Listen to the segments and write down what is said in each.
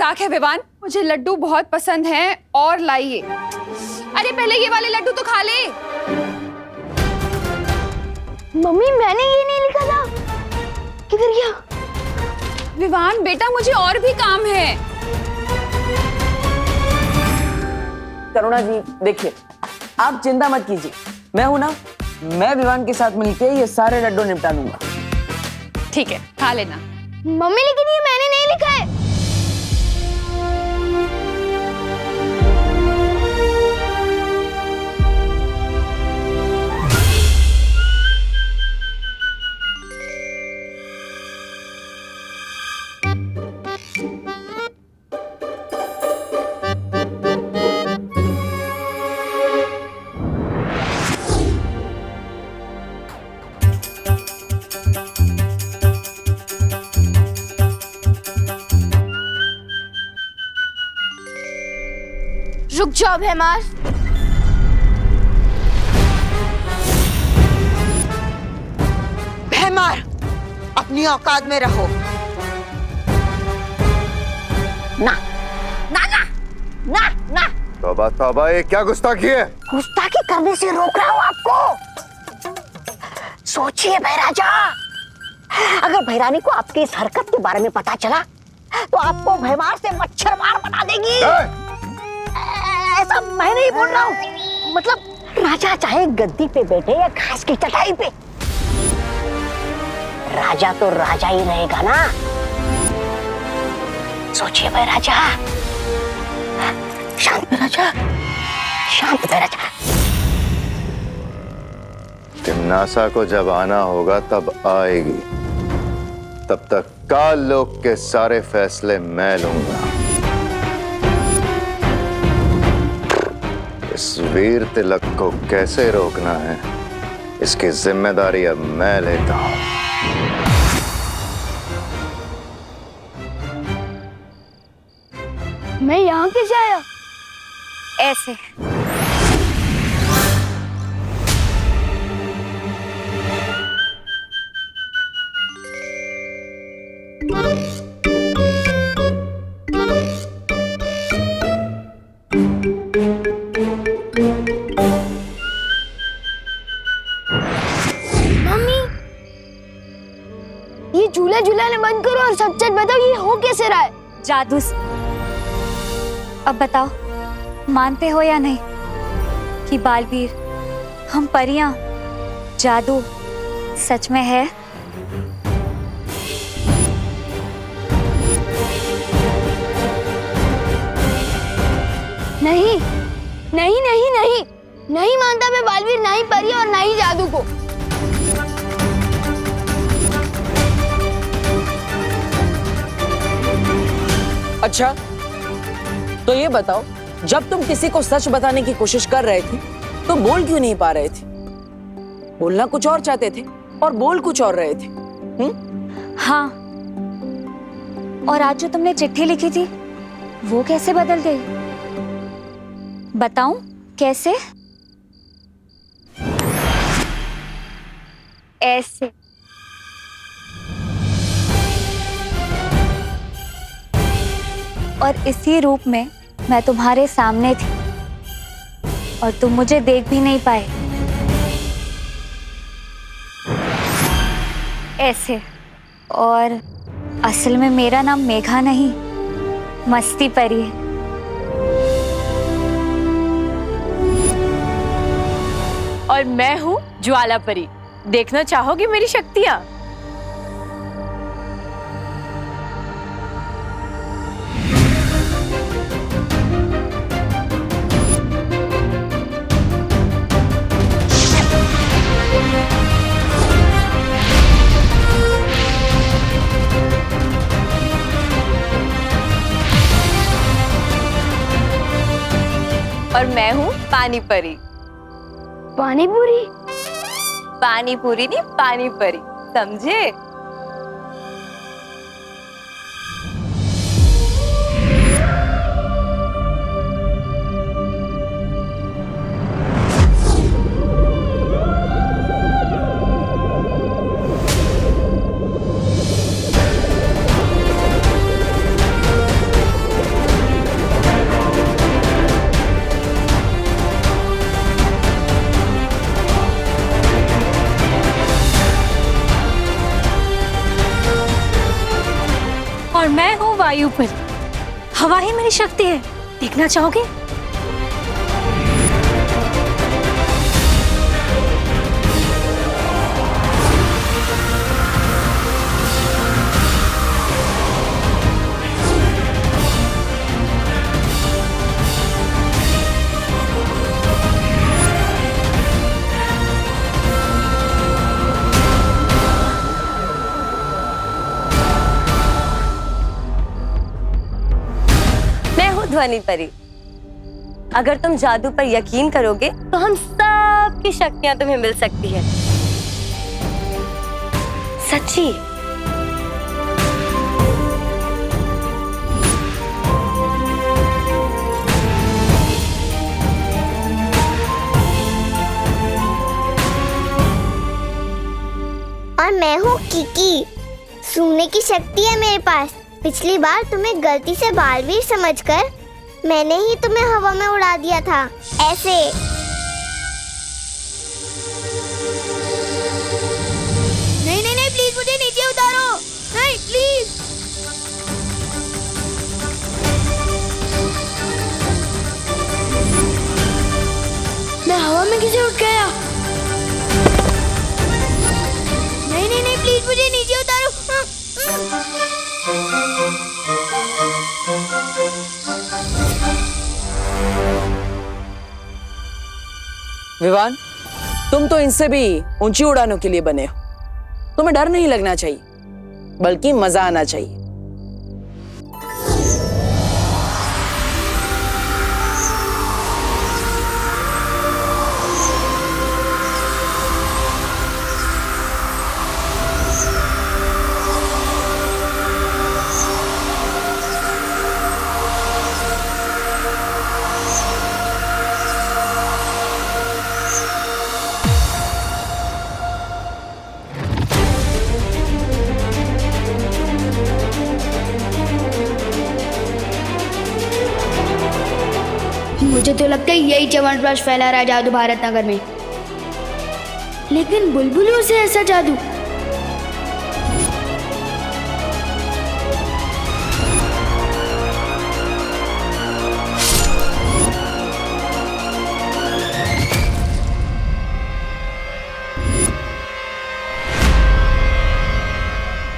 मजाक है विवान, मुझे लड्डू बहुत पसंद हैं और लाइए। अरे पहले ये वाले लड्डू तो खा ले। मम्मी मैंने ये नहीं लिखा था, किधर गया? विवान बेटा मुझे और भी काम है। करुणा जी देखिए, आप चिंता मत कीजिए, मैं हूं ना, मैं विवान के साथ मिलके ये सारे लड्डू निपटा दूंगा। ठीक है खा लेना। मम्मी लेकिन ये मैंने नहीं लिखा है। रुक जाओ भैमार। भैमार, अपनी औकात में रहो। ना ना ना ना ना, तौबा तौबा, ये क्या गुस्ताखी है? गुस्ताखी करने से रोक रहा हूं आपको। सोचिए भैराजा, अगर भैरानी को आपकी इस हरकत के बारे में पता चला तो आपको भैमार से मच्छर मार बना देगी। ऐसा मैं नहीं बोल रहा हूँ, मतलब राजा चाहे गद्दी पे बैठे या घास की चटाई पे, राजा तो राजा ही रहेगा ना। सोचिए भाई राजा, शांत राजा, शांत राजा। तिमनासा को जब आना होगा तब आएगी, तब तक काल लोक के सारे फैसले मैं लूंगा। इस वीर तिलक को कैसे रोकना है, इसकी जिम्मेदारी अब मैं लेता हूं। मैं यहाँ कैसे आया? ऐसे। ये झूला झूलाने बंद करो और सच सच बताओ, ये हो कैसे रहा है? जादू। अब बताओ, मानते हो या नहीं कि बालवीर, हम परियां, जादू सच में है? नहीं नहीं नहीं नहीं, नहीं मानता मैं बालवीर, ना ही परी और ना ही जादू को। अच्छा तो ये बताओ, जब तुम किसी को सच बताने की कोशिश कर रहे थे तो बोल क्यों नहीं पा रहे थे? बोलना कुछ और चाहते थे और बोल कुछ और रहे थे। हाँ, और आज जो तुमने चिट्ठी लिखी थी वो कैसे बदल गई? बताऊं कैसे? ऐसे। और इसी रूप में मैं तुम्हारे सामने थी और तुम मुझे देख भी नहीं पाए। ऐसे। और असल में मेरा नाम मेघा नहीं, मस्ती परी है। और मैं हूँ ज्वाला परी। देखना चाहोगी मेरी शक्तियाँ? और मैं हूँ पानी परी। पानी पूरी? पानी पूरी नहीं, पानी परी, समझे? और मैं हूँ वायु परी। हवा ही मेरी शक्ति है। देखना चाहोगे? ध्वनि परी। अगर तुम जादू पर यकीन करोगे तो हम सब की शक्तियां तुम्हें मिल सकती है। सच्ची। और मैं हूँ किकी। सूंघने की शक्ति है मेरे पास। पिछली बार तुम्हें गलती से बालवीर समझकर मैंने ही तुम्हें हवा में उड़ा दिया था, ऐसे। नहीं नहीं नहीं, प्लीज मुझे नीचे उतारो। नहीं प्लीज। मैं हवा में कैसे उठ गया? नहीं नहीं नहीं, प्लीज मुझे नीचे उतारो। विवान, तुम तो इनसे भी ऊंची उड़ानों के लिए बने हो। तुम्हें डर नहीं लगना चाहिए, बल्कि मजा आना चाहिए। मुझे तो लगता है यही च्यवनप्राश फैला रहा है जादू भारत नगर में। लेकिन बुलबुलों से ऐसा जादू?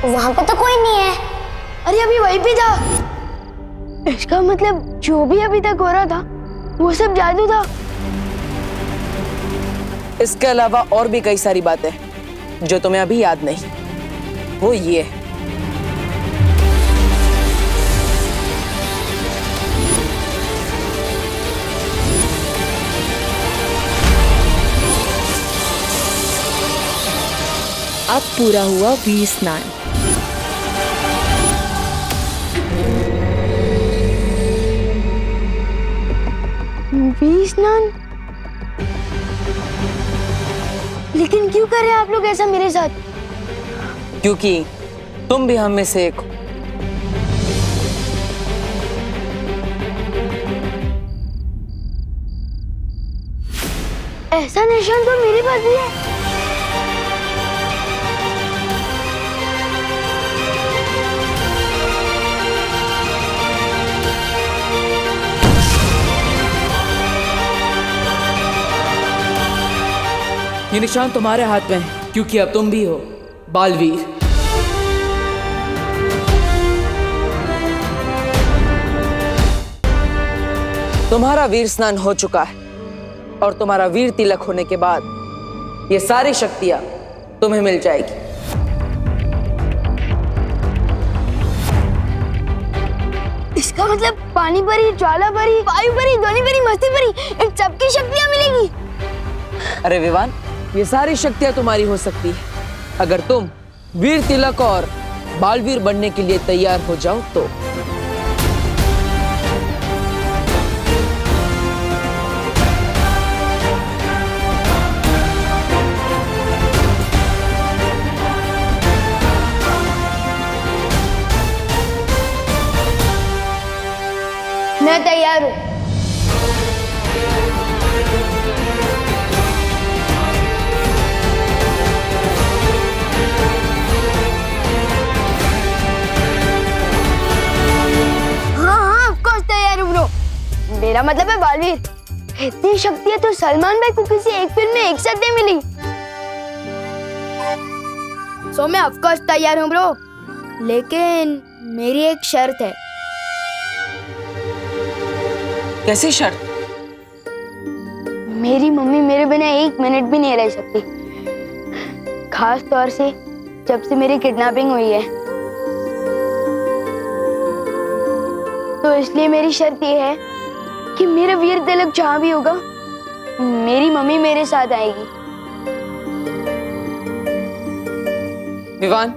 वहाँ पे तो कोई नहीं है। अरे अभी वहीं पे था। इसका मतलब जो भी अभी तक हो रहा था वो सब जादू था। इसके अलावा और भी कई सारी बातें हैं जो तुम्हें अभी याद नहीं। वो ये है, अब पूरा हुआ वीर स्नान। वीर स्नान? लेकिन क्यों कर रहे हैं आप लोग ऐसा मेरे साथ? क्योंकि तुम भी हम में से एक हो। ऐसा निशान तो मेरे पास भी है। ये निशान तुम्हारे हाथ में है, क्योंकि अब तुम भी हो बालवीर। तुम्हारा वीर स्नान हो चुका है और तुम्हारा वीर तिलक होने के बाद ये सारी शक्तियां तुम्हें मिल जाएगी। इसका मतलब पानी परी, ज्वाला परी, वायु परी, ध्वनि परी, मस्ती परी, इन सबकी शक्तियां मिलेगी। अरे विवान, ये सारी शक्तियां तुम्हारी हो सकती है अगर तुम वीर तिलक और बालवीर बनने के लिए तैयार हो जाओ तो। मैं तैयार हूँ। मेरा मतलब है बालवीर। इतनी शक्तियां तो सलमान भाई को किसी एक फिल्म में एक साथ नहीं मिली। सो मैं ऑफ कोर्स तैयार हूँ ब्रो, लेकिन मेरी एक शर्त है। कैसी शर्त? मेरी मम्मी मेरे बिना एक मिनट भी नहीं रह सकती, खास तौर से जब से मेरी किडनैपिंग हुई है। तो इसलिए मेरी शर्त ये है कि मेरा वीर तिलक जहां भी होगा मेरी मम्मी मेरे साथ आएगी। विवान,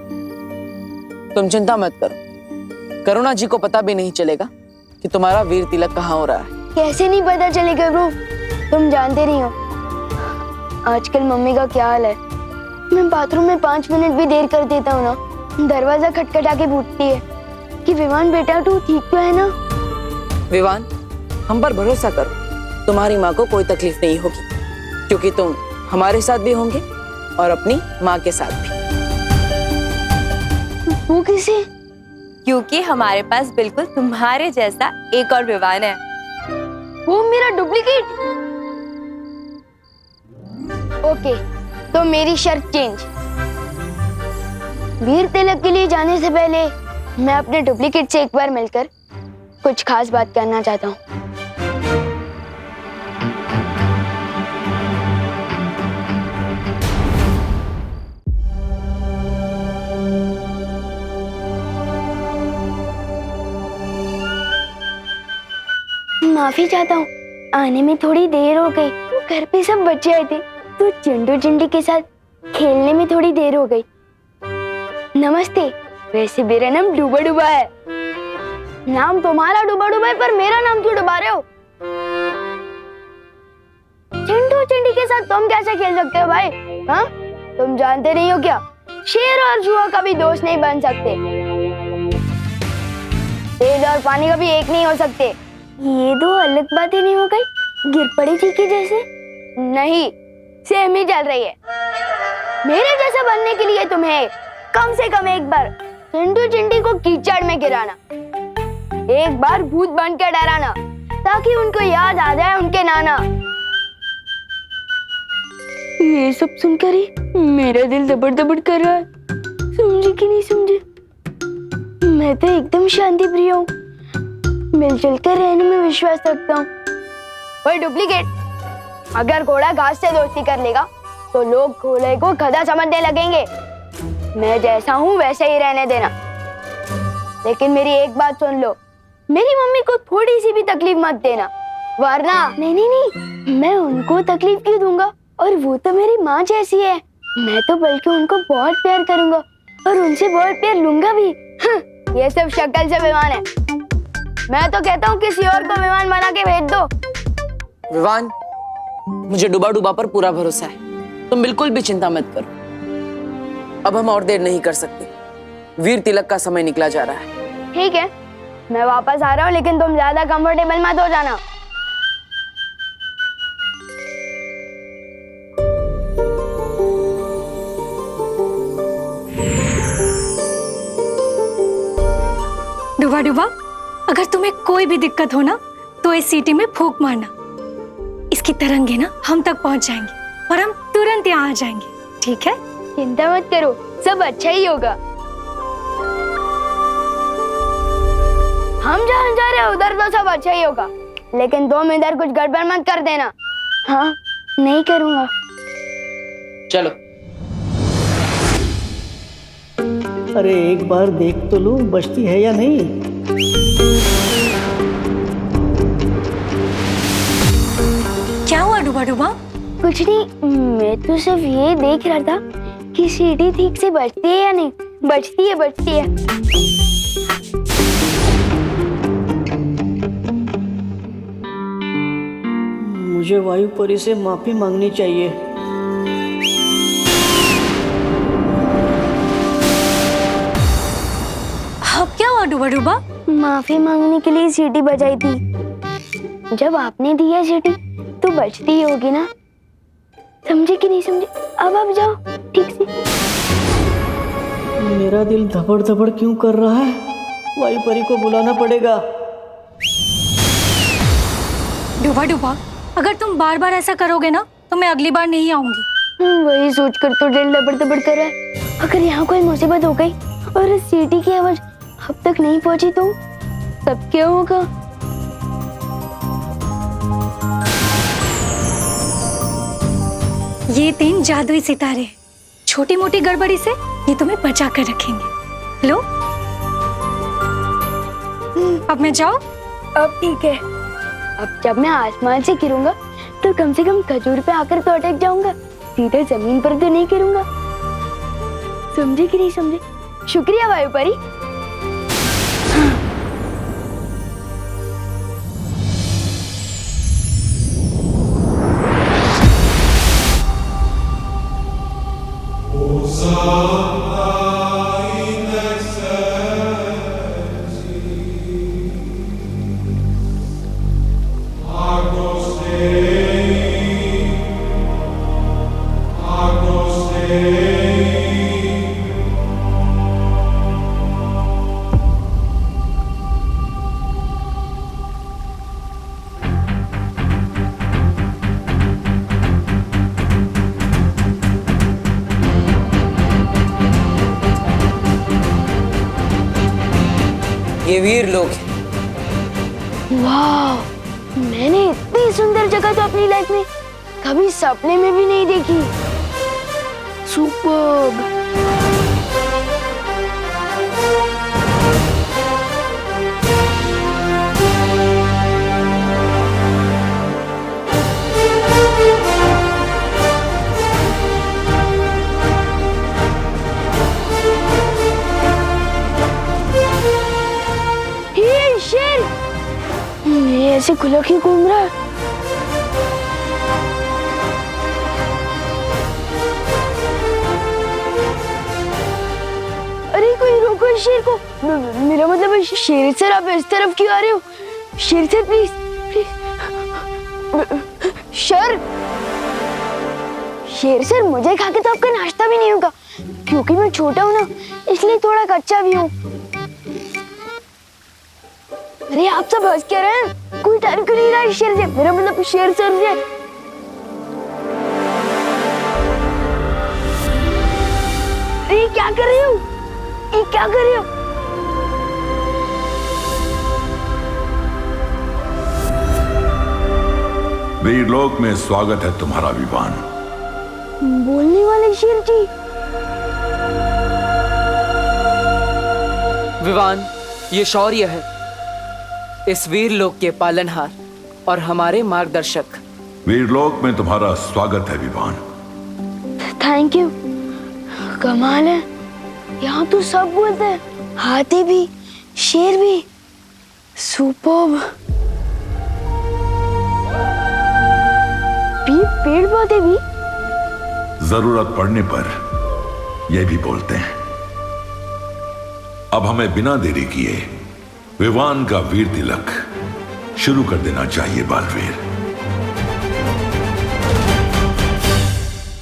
तुम चिंता मत करो, करुणा जी को पता भी नहीं चलेगा कि तुम्हारा वीर तिलक कहाँ हो रहा है। कैसे नहीं पता चलेगा ब्रो, तुम जानते नहीं हो आजकल मम्मी का क्या हाल है। मैं बाथरूम में 5 मिनट भी देर कर देता हूँ ना, दरवाजा खटखटा के पूछती है कि विवान बेटा तू ठीक तो है ना। विवान, हम पर भरोसा करो, तुम्हारी माँ को कोई तकलीफ नहीं होगी, क्योंकि तुम हमारे साथ भी होंगे और अपनी माँ के साथ भी। वो किसे? क्योंकि हमारे पास बिल्कुल तुम्हारे जैसा एक और विवान है। वो मेरा डुप्लीकेट? ओके, तो मेरी शर्त चेंज। वीर तिलक के लिए जाने से पहले मैं अपने डुप्लीकेट से एक बार मिलकर कुछ खास बात करना चाहता हूँ। माफी चाहता हूँ, आने में थोड़ी देर हो गई। घर पे सब बच्चे आए थे तो चिंटू चिंटी के साथ खेलने में थोड़ी देर हो गई। नमस्ते, वैसे मेरा नाम डूबा डूबा है। नाम तुम्हारा डूबा डूबा है, पर मेरा नाम क्यों डुबा रहे हो? चिंटू चिंटी के साथ तुम कैसे खेल सकते हो भाई? हाँ, तुम जानते नहीं हो क्या, शेर और जुआ कभी दोस्त नहीं बन सकते। तेल और पानी कभी एक नहीं हो सकते। ये दो अलग बातें नहीं हो गई? गिर पड़ी थी कि जैसे? नहीं, सेम ही चल रही है। मेरे जैसा बनने के लिए तुम्हें कम से कम एक बार चिंटू चिंटी को कीचड़ में गिराना, एक बार भूत बन के डराना, ताकि उनको याद आ जाए उनके नाना। ये सब सुनकर ही मेरा दिल दबड़ दबड़ कर रहा है। समझे कि नहीं समझे? मैं तो एकदम शांति प्रिय हूँ, मिलजुल कर रहने में विश्वास रखता हूँ। ओए डुप्लीकेट, अगर घोड़ा घास से दोस्ती कर लेगा तो लोग घोड़े को गधा समझने लगेंगे। मैं जैसा हूँ वैसे ही रहने देना। लेकिन मेरी एक बात सुन लो, मेरी मम्मी को थोड़ी सी भी तकलीफ मत देना, वरना नहीं नहीं नहीं, मैं उनको तकलीफ क्यों दूंगा? और वो तो मेरी माँ जैसी है। मैं तो बल्कि उनको बहुत प्यार करूंगा और उनसे बहुत प्यार लूंगा भी। ये सब शक्ल से विमान है। मैं तो कहता हूँ किसी और को विमान बना के भेज दो। विवान, मुझे डूबा डूबा पर पूरा भरोसा है, तुम बिल्कुल भी चिंता मत करो। अब हम और देर नहीं कर सकते, वीर तिलक का समय निकला जा रहा है। ठीक है, मैं वापस आ रहा हूँ, लेकिन तुम ज्यादा कंफर्टेबल मत हो जाना। डूबा डूबा, अगर तुम्हें कोई भी दिक्कत हो ना तो इस सीटी में फूंक मारना। इसकी तरंगे ना हम तक पहुंच जाएंगी और हम तुरंत यहाँ आ जाएंगे, ठीक है? चिंता मत करो, सब अच्छा ही होगा। हम जहाँ जा रहे हैं उधर तो सब अच्छा ही होगा, लेकिन तुम इधर कुछ गड़बड़ मत कर देना। हाँ, नहीं करूँगा। चलो। अरे एक बार देख तो लो बचती है या नहीं। क्या हुआ डूबा डूबा? कुछ नहीं, मैं तो सिर्फ ये देख रहा था कि सीढ़ी ठीक से बचती है या नहीं। बचती है, बचती है। मुझे वायु परी से माफी मांगनी चाहिए। अब क्या हुआ डूबा डूबा? माफी मांगने के लिए सीटी बजाई थी। जब आपने दी है सीटी तो बचती ही होगी ना। समझे कि नहीं समझे? अब आप जाओ ठीक से। मेरा दिल धपड़ धपड़ क्यों कर रहा है? वायु परी को बुलाना पड़ेगा। डूबा डूबा, अगर तुम बार बार ऐसा करोगे ना तो मैं अगली बार नहीं आऊंगी। वही सोचकर तो दिल दबड़ दबड़ कर रहा है। अगर यहाँ कोई मुसीबत हो गई और इस सीटी की आवाज अब तक नहीं पहुंची तो तब क्या होगा? ये 3 जादुई सितारे हैं। छोटी मोटी गड़बड़ी से ये तुम्हें बचा कर रखेंगे। लो, अब मैं जाऊं? अब ठीक है। अब जब मैं आसमान से गिरूंगा तो कम से कम खजूर पे आकर तो अटक जाऊंगा, सीधे जमीन पर तो नहीं गिरूंगा। समझे कि नहीं समझे? शुक्रिया वायु परी। ये वीर लोग हैं। वाह, मैंने इतनी सुंदर जगह तो अपनी लाइफ में कभी सपने में भी नहीं देखी। सुपर्ब। ये ऐसे खुला क्यों घूम रहा है? अरे कोई रोको इस शेर को। मेरा मतलब है शेर सर, आप इस तरफ क्यों आ रहे हो? शेर सर प्लीज प्लीज। सर, शेर सर मुझे खा के तो आपका नाश्ता भी नहीं होगा, क्योंकि मैं छोटा हूँ ना, इसलिए थोड़ा कच्चा भी हूँ। अरे आप सब हंस क्या रहे हैं? कोई डर क्यों नहीं रहा है शेर से? मेरा मतलब शेर सर से। अरे क्या कर रही हो? ये क्या कर रही हो? वीरलोक में स्वागत है तुम्हारा विवान। बोलने वाले शेर जी। विवान, ये शौर्य है, इस वीर लोक के पालनहार और हमारे मार्गदर्शक। वीरलोक में तुम्हारा स्वागत है विवान। Thank you. कमाल है, यहाँ तो सब बोलते हैं, हाथी भी, शेर भी। सुपर्ब। पेड़ पौधे भी। जरूरत पड़ने पर यह भी बोलते हैं। अब हमें बिना देरी किए विवान का वीर तिलक शुरू कर देना चाहिए बालवीर।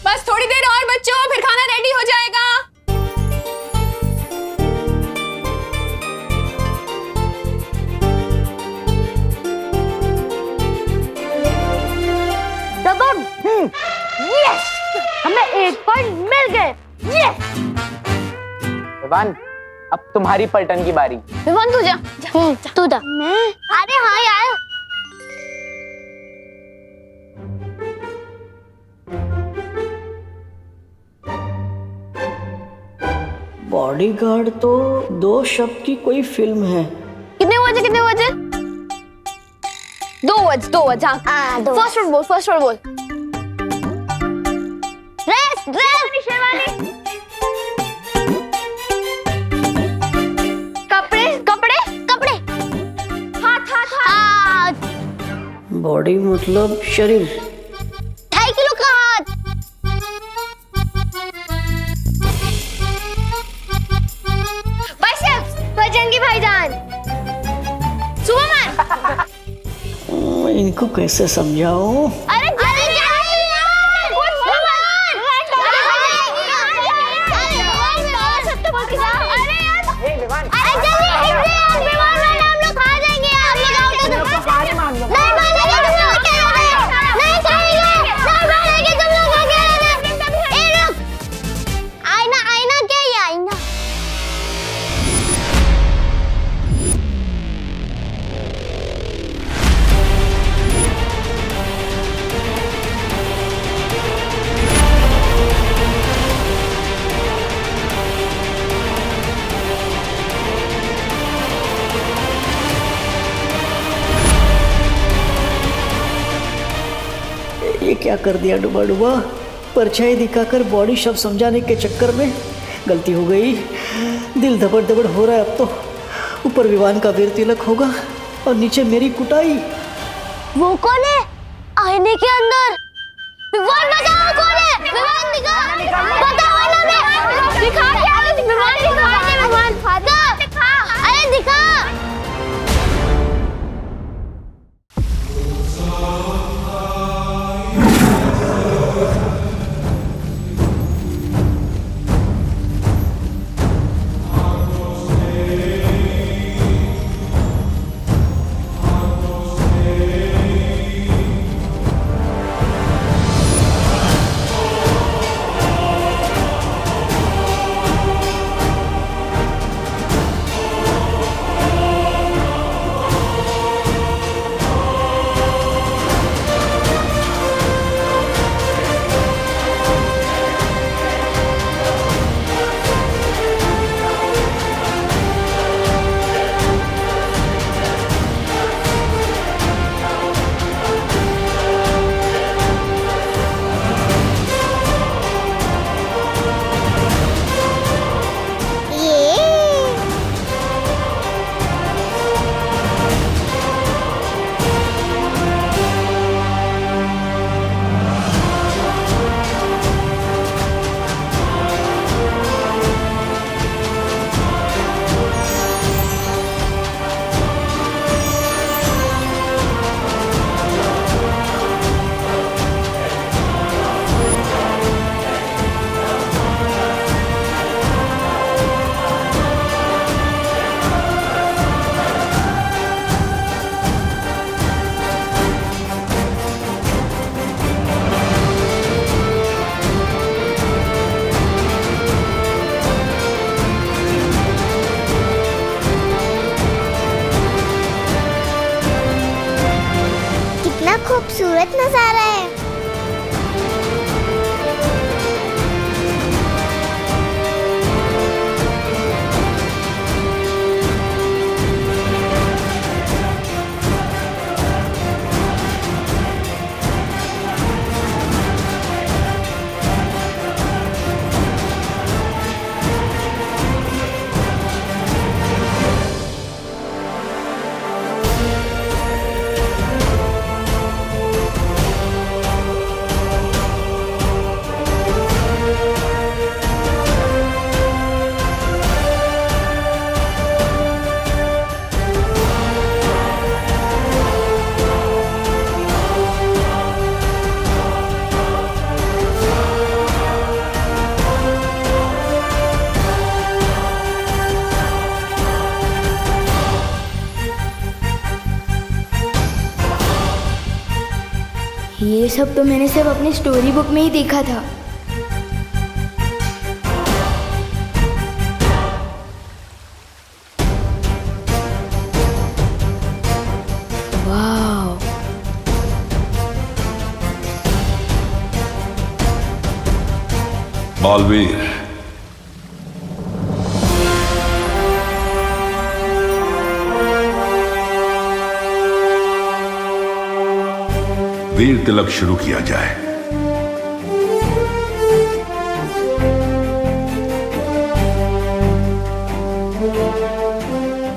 बस थोड़ी देर और बच्चों, फिर खाना रेडी हो जाएगा। यस, हमें 1 पॉइंट मिल गए। यस। विवान, अब तुम्हारी पलटन की बारी। विवान तू जा, तू दा। मैं? अरे हाँ यार, बॉडीगार्ड तो 2 शब्द की कोई फिल्म है। कितने बजे 2 बज। हाँ, फर्स्ट वर्ड बोल। ड्रेस शेरवानी। कपड़े। हाथ। बॉडी मतलब शरीर। 2.5 किलो का हाथ। बाइसेप्स, बजरंगी भाईजान। सुपरमैन। इनको कैसे समझाऊं? अरे नहीं क्या कर दिया डुबा डुबा। परछाई दिखाकर बॉडी शब्द समझाने के चक्कर में गलती हो गई। दिल धबड़ धबड़ हो रहा है अब तो। ऊपर विवान का वीर तिलक होगा और नीचे मेरी कुटाई। वो कौन है आईने के अंदर? विवान बताओ कौन है? विवान दिखा, बताओ ना। मैं दिखा क्या? विवान दिखा, विवान फादर दिखा, अरे दिखा। खूबसूरत नजारा है। ये सब तो मैंने सब अपनी स्टोरी बुक में ही देखा था। वाह, बालवीर, वीर तिलक शुरू किया जाए।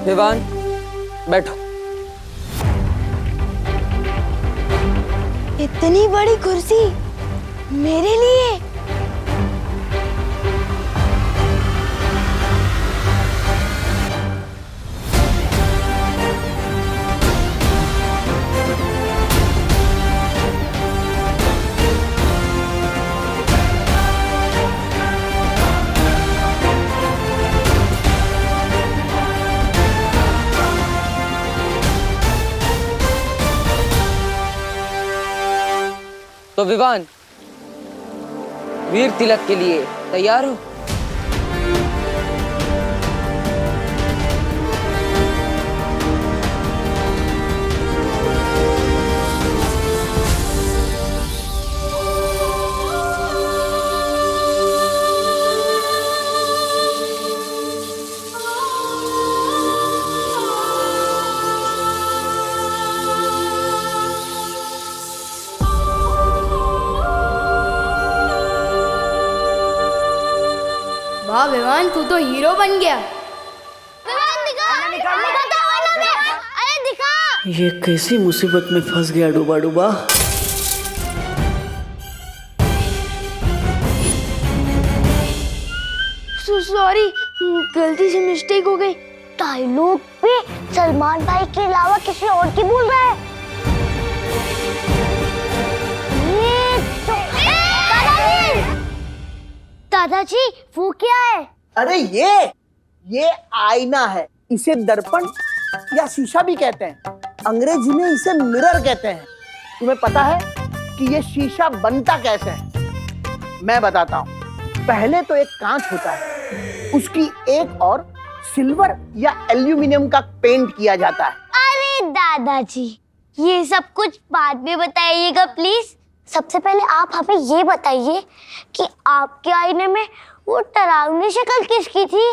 विवान, बैठो। इतनी बड़ी कुर्सी मेरे लिए? तो विवान, वीर तिलक के लिए तैयार हो? वाह विवान, तू तो हीरो बन गया। अरे दिखा। ये कैसी मुसीबत में फंस गया डूबा डूबा। सॉरी, गलती से मिस्टेक हो गई। डायलॉग पे सलमान भाई के अलावा किसी और की बोल रहा है। ये तो दादाजी वो क्या है? अरे ये आईना है। इसे दर्पण या शीशा भी कहते हैं। अंग्रेजी में इसे मिरर कहते हैं। तुम्हें पता है कि ये शीशा बनता कैसे है? मैं बताता हूँ। पहले तो एक कांच होता है, उसकी एक और सिल्वर या एल्यूमिनियम का पेंट किया जाता है। अरे दादाजी, ये सब कुछ बाद में बताइएगा प्लीज। सबसे पहले आप हमें ये बताइए कि आपके आईने में वो डरावनी शक्ल किसकी थी?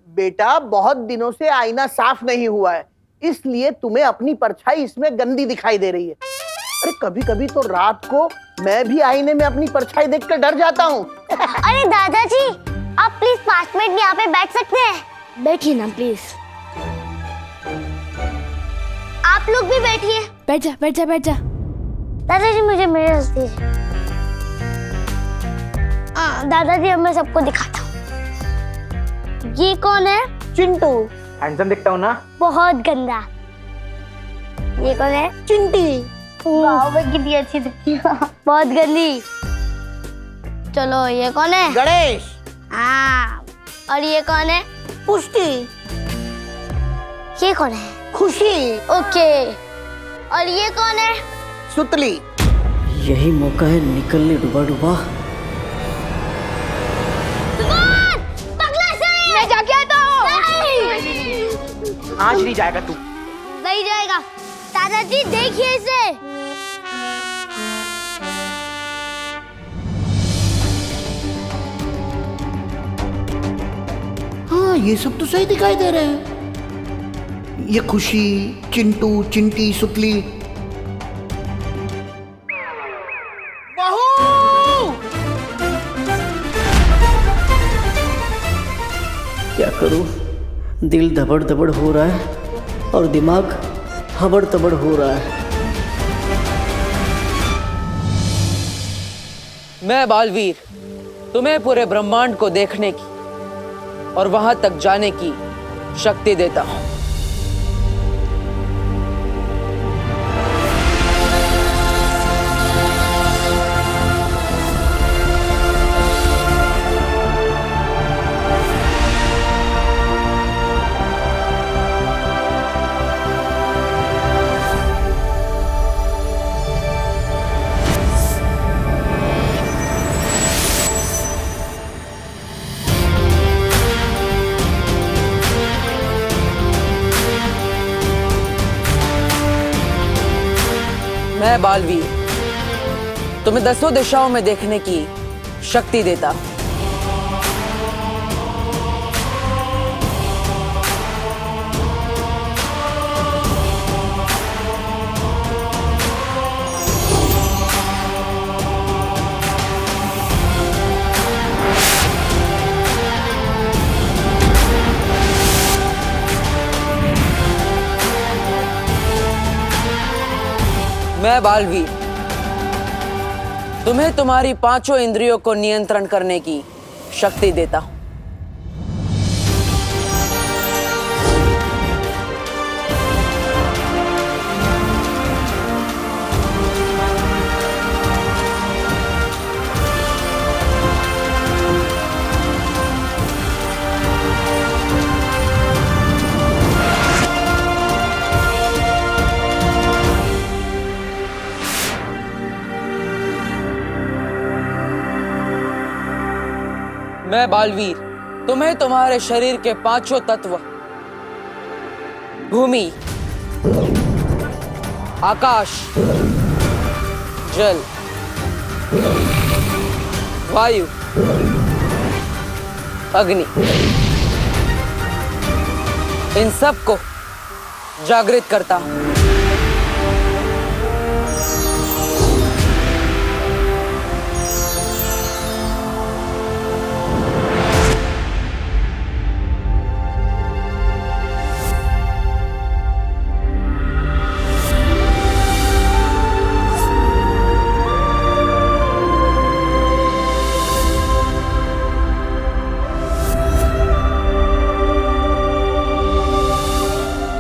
बेटा, बहुत दिनों से आईना साफ नहीं हुआ है, इसलिए तुम्हें अपनी परछाई इसमें गंदी दिखाई दे रही है। अरे कभी कभी तो रात को मैं भी आईने में अपनी परछाई देखकर डर जाता हूँ। अरे दादाजी, आप प्लीज 5 मिनट यहाँ पे बैठ सकते हैं? बैठिए ना प्लीज। आप लोग भी बैठिए। बैठ जा बैठ जा बैठ जा। दादाजी मुझे मिरर दीजिए। दादाजी अब मैं सबको दिखाता हूँ। ये कौन है? चिंटू। हैंडसम दिखता हूँ ना? बहुत गंदा। ये कौन है? चिंटी। वाह, कितनी अच्छी दिखती है। बहुत गंदी। चलो ये कौन है? गणेश। हाँ। और ये कौन है? पुष्टि। ये कौन है? खुशी। ओके। और ये कौन है? सुतली। यही मौका है निकलने डूबा डूबा। मैं जाके आता हूँ। आज नहीं जाएगा तू। नहीं जाएगा। दादाजी देखिए इसे। हाँ, ये सब तो सही दिखाई दे रहे हैं। ये खुशी, चिंटू, चिंटी, सुतली। क्या करूं? दिल धबड़ धबड़ हो रहा है और दिमाग हबड़ तबड़ हो रहा है। मैं बालवीर तुम्हें पूरे ब्रह्मांड को देखने की और वहां तक जाने की शक्ति देता हूं। मैं बालवीर तुम्हें 10 दिशाओं में देखने की शक्ति देता हूं। मैं बालवीर तुम्हें तुम्हारी 5 इंद्रियों को नियंत्रण करने की शक्ति देता हूं। मैं बालवीर तुम्हें तुम्हारे शरीर के 5 तत्व भूमि, आकाश, जल, वायु, अग्नि, इन सब को जागृत करता हूं।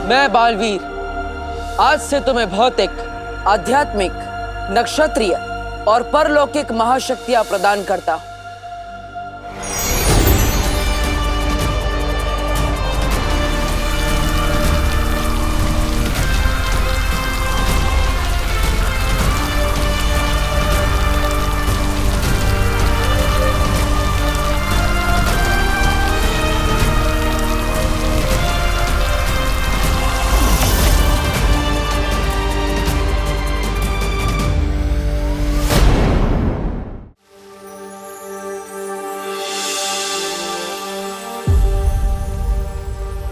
मैं बालवीर आज से तुम्हें भौतिक, आध्यात्मिक, नक्षत्रीय और परलौकिक महाशक्तियां प्रदान करता हूं।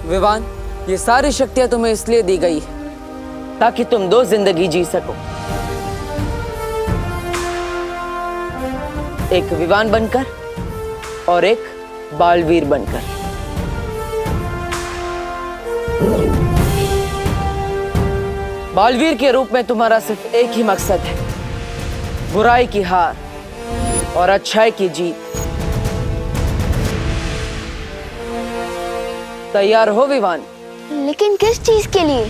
विवान, ये सारी शक्तियां तुम्हें इसलिए दी गई है ताकि तुम 2 जिंदगी जी सको, एक विवान बनकर और एक बालवीर बनकर। बालवीर के रूप में तुम्हारा सिर्फ एक ही मकसद है, बुराई की हार और अच्छाई की जीत। तैयार हो विवान? लेकिन किस चीज के लिए?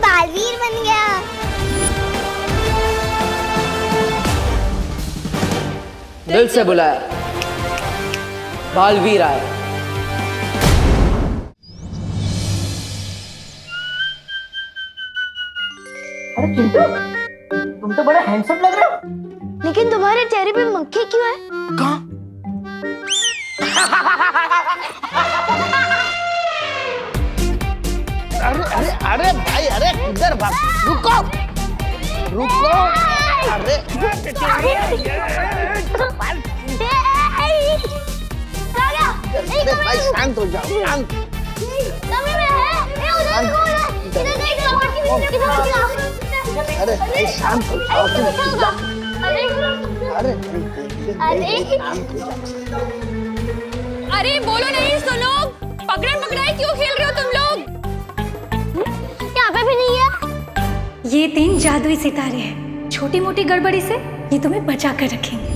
बालवीर बन गया। दिल से बुलाया, बालवीर आया। अरे चिंटू, तुम तो बड़ा हैंडसम लग रहे हो। लेकिन तुम्हारे चेहरे पे मक्खी क्यों है? कहाँ? अरे अरे अरे भाई, अरे किधर भाग? रुको रुको। अरे भाई शांत हो जाओ, शांत। अरे भाई शांत हो जाओ। अरे बोलो नहीं, सुनो। पकड़न पकड़ाई क्यों खेल रहे हो तुम लोग? यहाँ पे भी नहीं है। ये 3 जादुई सितारे हैं। छोटी मोटी गड़बड़ी से ये तुम्हें बचा कर रखेंगे।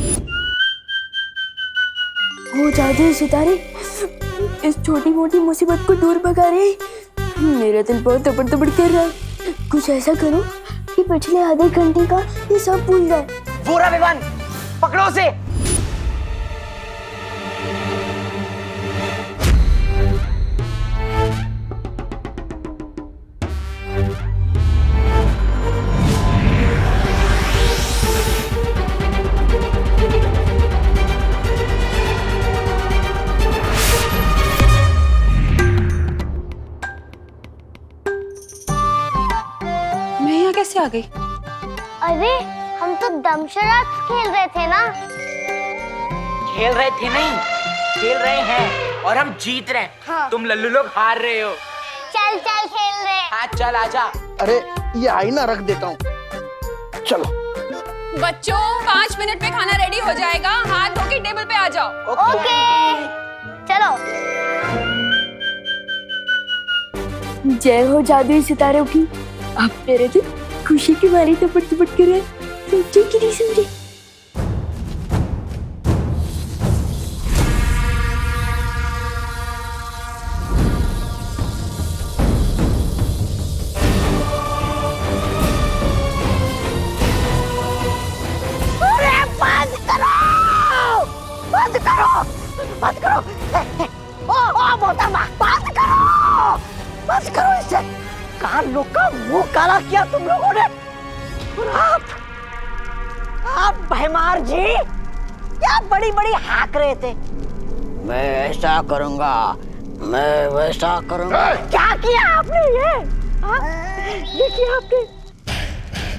वो जादुई सितारे इस छोटी मोटी मुसीबत को दूर भगा रहे हैं। मेरा दिल बहुत तड़पड़ कर रहा है। कुछ ऐसा करो कि पिछले आधे घंटे का ये सब भूल जाए। पूरा विवान पकड़ो उसे। कैसे आ गई? अरे हम तो दमशराज खेल रहे थे ना। खेल रहे थे नहीं, खेल रहे हैं और हम जीत रहे हैं। हाँ। तुम लल्लू लोग हार रहे हो। चल चल खेल रहे। हाँ चल आजा। अरे ये आईना रख देता हूँ, चलो। बच्चों 5 मिनट में खाना रेडी हो जाएगा, हाथ धो के टेबल पे आ जाओ। ओके चलो। जय हो जादुई सितारों की। आप मेरे दिल खुशी की मारी तपट तपट कर रहे हैं। समझे कि नहीं समझे? अरे बंद करो, बंद करो, बंद करो। ओ मोहतरमा, बंद करो, बंद करो इसे। कान लोग का मुंह काला किया तुम लोगों ने। और आप भैमार जी क्या बड़ी बड़ी हाक रहे थे। मैं ऐसा करूंगा, मैं वैसा करूंगा। क्या किया आपने ये किया आपने?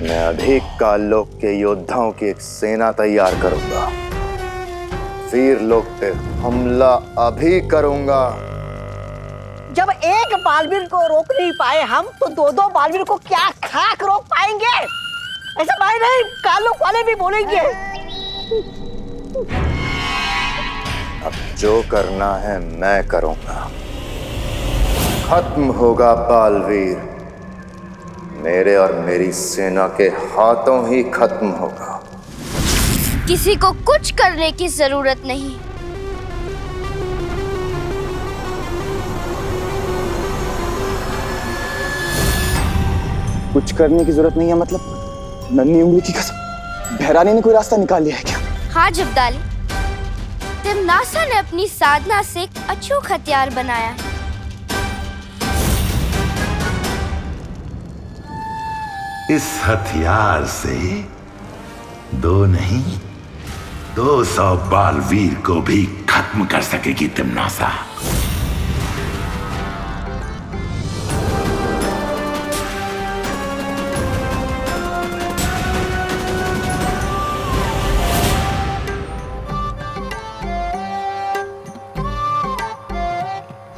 मैं अभी काललोक के योद्धाओं की एक सेना तैयार करूंगा। वीर लोक पे हमला अभी करूंगा। जब एक बालवीर को रोक नहीं पाए हम, तो दो दो बालवीर को क्या खाक रोक पाएंगे? ऐसा भाई नहीं, काललोक वाले भी बोलेंगे। अब जो करना है मैं करूंगा। खत्म होगा बालवीर, मेरे और मेरी सेना के हाथों ही खत्म होगा। किसी को कुछ करने की जरूरत नहीं। कुछ करने की जरूरत नहीं है मतलब? नन्ही उंगली की कसम, भैरानी ने कोई रास्ता निकाल लिया है क्या? हाँ जब्दाली, तिमनासा ने अपनी साधना से एक अचूक हथियार बनाया है। इस हथियार से 2 नहीं 200 बालवीर को भी खत्म कर सकेगी तिमनासा।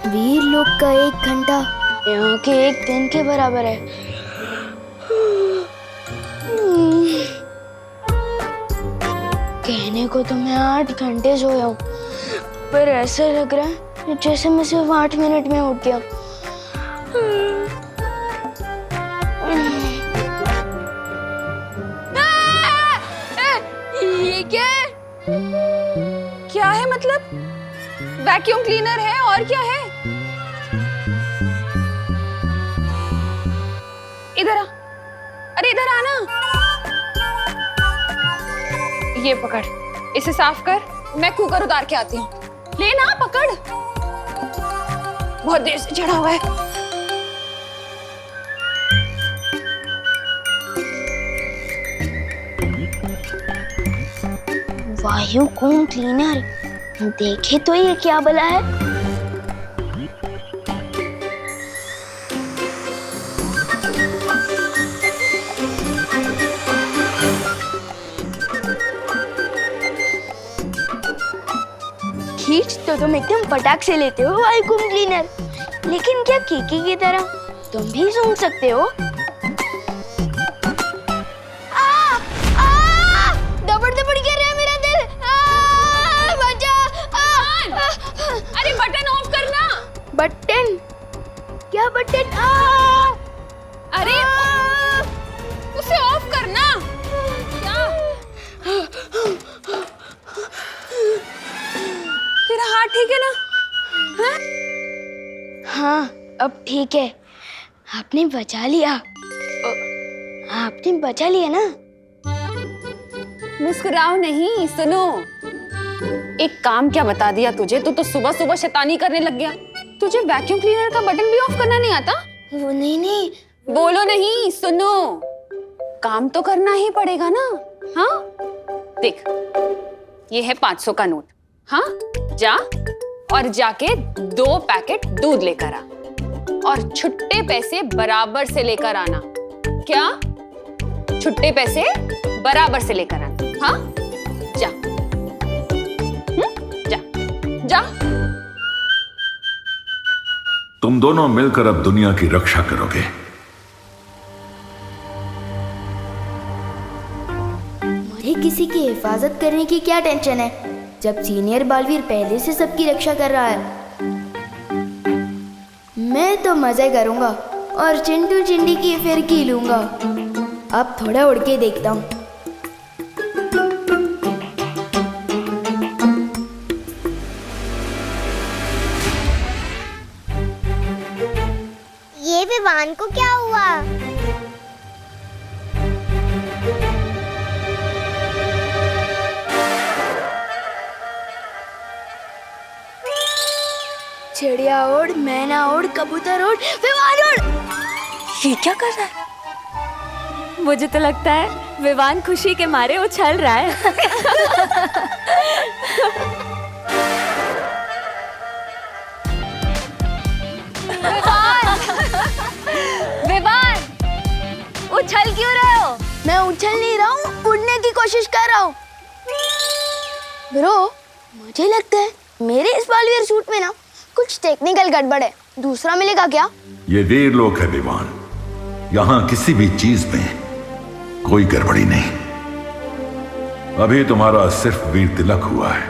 वीर लोक का 1 घंटा यहाँ के 1 दिन के बराबर है। कहने को तो मैं 8 घंटे सोया हूँ, पर ऐसा लग रहा है जैसे मैं सिर्फ 8 मिनट में उठ गया। ये क्या है मतलब? वैक्यूम क्लीनर है और क्या है? इधर आ, अरे इधर आना। ये पकड़, इसे साफ कर, मैं कुकर उतार के आती हूँ। लेना, पकड़, बहुत देर से चढ़ा हुआ है। वायुकूम क्लीनर, देखे तो ये क्या भला है? खींच तो तुम एकदम फटाक से लेते हो वायुकूम क्लीनर, लेकिन क्या कीकी की तरह तुम भी सूंघ सकते हो? दबड़ दबड़ कर रहा है मेरा दिल। बचा। अरे बटन ऑफ करना। बटन? क्या बटन? अरे उसे ऑफ करना। क्या? तेरा हाथ ठीक है ना? हाँ? हाँ, अब ठीक है। आपने बचा लिया। आपने बचा लिया ना? मुस्कुराओ नहीं, सुनो। एक काम क्या बता दिया तुझे? तू तो सुबह सुबह शैतानी करने लग गया। तुझे वैक्यूम क्लीनर का बटन भी ऑफ करना नहीं आता? वो नहीं। बोलो नहीं, सुनो। काम तो करना ही पड़ेगा ना? हाँ, देख, ये है 500 का नोट। हाँ, जा और जाके 2 पैकेट दूध लेकर आ और छुट्टे पैसे बराबर से लेकर आना। क्या? छुट्टे पैसे बराबर से लेकर आना। हाँ, जा। जा जा। तुम दोनों मिलकर अब दुनिया की रक्षा करोगे। मुझे किसी की हिफाजत करने की क्या टेंशन है, जब सीनियर बालवीर पहले से सबकी रक्षा कर रहा है। मैं तो मजे करूंगा और चिंटू चिंडी की फिरकी लूंगा। अब थोड़ा उड़ के देखता हूँ। ये विवान को क्या हुआ? चिड़िया उड़, मैना उड़, कबूतर उड़, विवान उड़। ये क्या कर रहा है? मुझे तो लगता है विवान खुशी के मारे उछल रहा है। क्यों रहे हो? मैं उछल नहीं रहा हूँ, उड़ने की कोशिश कर रहा हूँ। ब्रो, मुझे लगता है मेरे इस बालवीर सूट में ना कुछ टेक्निकल गड़बड़ है। दूसरा मिलेगा क्या? ये वीरलोक है विवान, यहाँ किसी भी चीज में कोई गड़बड़ी नहीं। अभी तुम्हारा सिर्फ वीर तिलक हुआ है,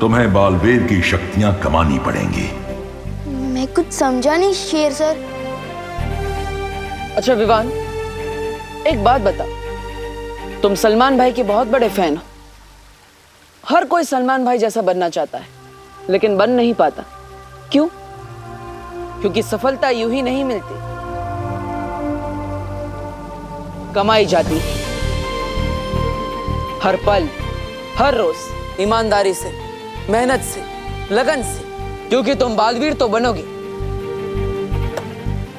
तुम्हें बालवीर की शक्तियां कमानी पड़ेंगी। मैं कुछ समझा नहीं शेर सर। अच्छा विवान, एक बात बता, तुम सलमान भाई के बहुत बड़े फैन हो। हर कोई सलमान भाई जैसा बनना चाहता है, लेकिन बन नहीं पाता। क्यों? क्योंकि सफलता यूं ही नहीं मिलती, कमाई जाती है हर पल, हर रोज, ईमानदारी से, मेहनत से, लगन से। क्योंकि तुम बालवीर तो बनोगे,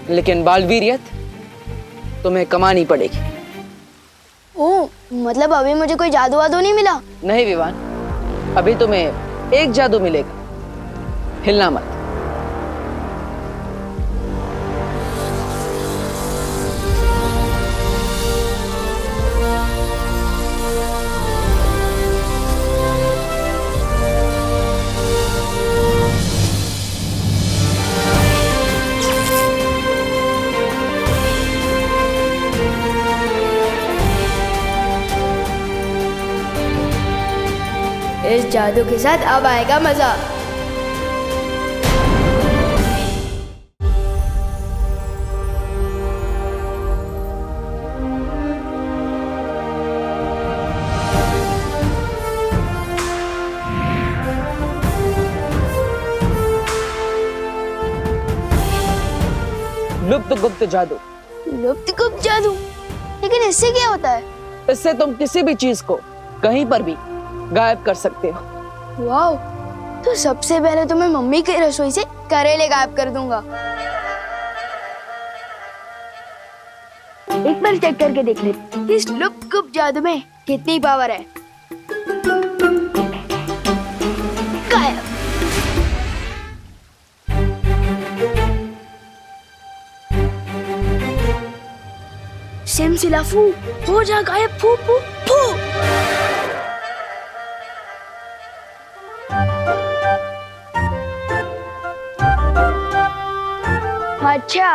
लेकिन बालवीरियत तुम्हें कमानी पड़ेगी। ओह, मतलब अभी मुझे कोई जादू वादू नहीं मिला? नहीं विवान, अभी तुम्हें एक जादू मिलेगा, हिलना मत। इस जादू के साथ अब आएगा मजा। लुप्त गुप्त जादू। लुप्त गुप्त जादू? लेकिन इससे क्या होता है? इससे तुम किसी भी चीज को कहीं पर भी गायब कर सकते हो। वाओ, तो सबसे पहले तो मैं मम्मी की रसोई से करेले गायब कर दूंगा। एक बार चेक करके देख ले इस लुप्त गुप्त जादू में कितनी पावर है। गायब। सिमसिलाफू, हो जा गायब, फू फू फू। अच्छा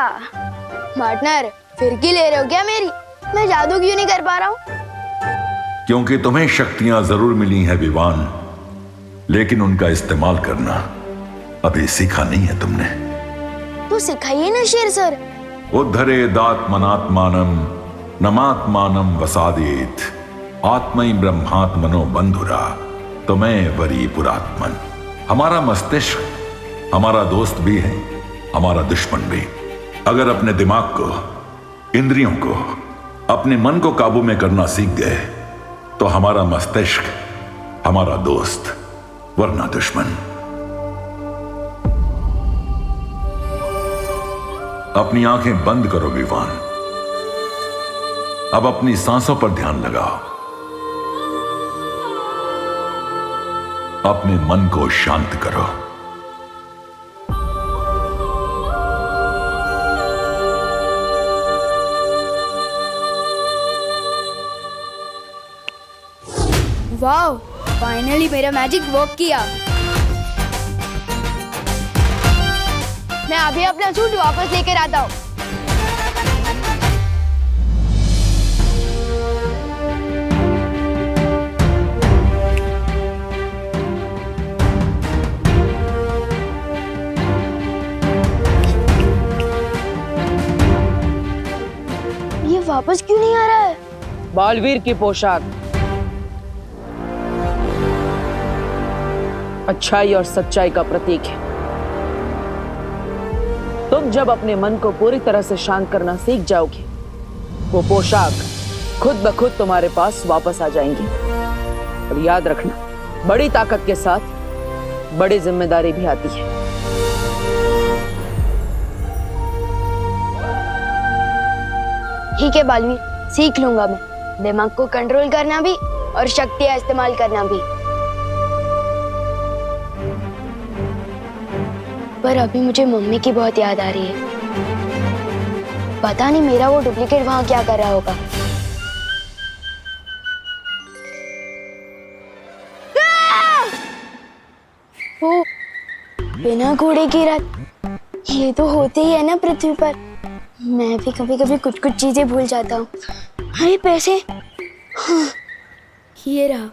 पार्टनर, फिरकी ले रहे हो क्या मेरी? मैं जादू क्यों नहीं कर पा रहा हूँ? क्योंकि तुम्हें शक्तियां जरूर मिली हैं विवान, लेकिन उनका इस्तेमाल करना अभी सीखा नहीं है तुमने। तो सिखाइए ना शेर सर। उद्धरेदात्मनात्मानं नमात्मानं वसादेत आत्मै ब्रह्मात्मनो बंधुरा तुम्हें वरी पुरात्मन। हमारा मस्तिष्क हमारा दोस्त भी है, हमारा दुश्मन भी। अगर अपने दिमाग को, इंद्रियों को, अपने मन को काबू में करना सीख गए तो हमारा मस्तिष्क हमारा दोस्त वरना दुश्मन। अपनी आंखें बंद करो विवान, अब अपनी सांसों पर ध्यान लगाओ, अपने मन को शांत करो। वाओ, फाइनली मेरा मैजिक वर्क किया। मैं अभी अपना सूट वापस लेकर आता हूँ। ये वापस क्यों नहीं आ रहा है? बालवीर की पोशाक अच्छाई और सच्चाई का प्रतीक है। तुम जब अपने मन को पूरी तरह से शांत करना सीख जाओगे, वो पोशाक खुद ब खुद तुम्हारे पास वापस आ जाएंगी। और याद रखना, बड़ी ताकत के साथ बड़ी जिम्मेदारी भी आती है। ठीक है बालवीर, सीख लूंगा मैं दिमाग को कंट्रोल करना भी और शक्तियां इस्तेमाल करना भी। पर अभी मुझे मम्मी की बहुत याद आ रही है। पता नहीं मेरा वो डुप्लीकेट वहां क्या कर रहा होगा। ओ, बिना घोड़े की रात, ये तो होते ही है ना पृथ्वी पर। मैं भी कभी कभी कुछ कुछ चीजें भूल जाता हूँ। अरे पैसे, हाँ, ये रहा।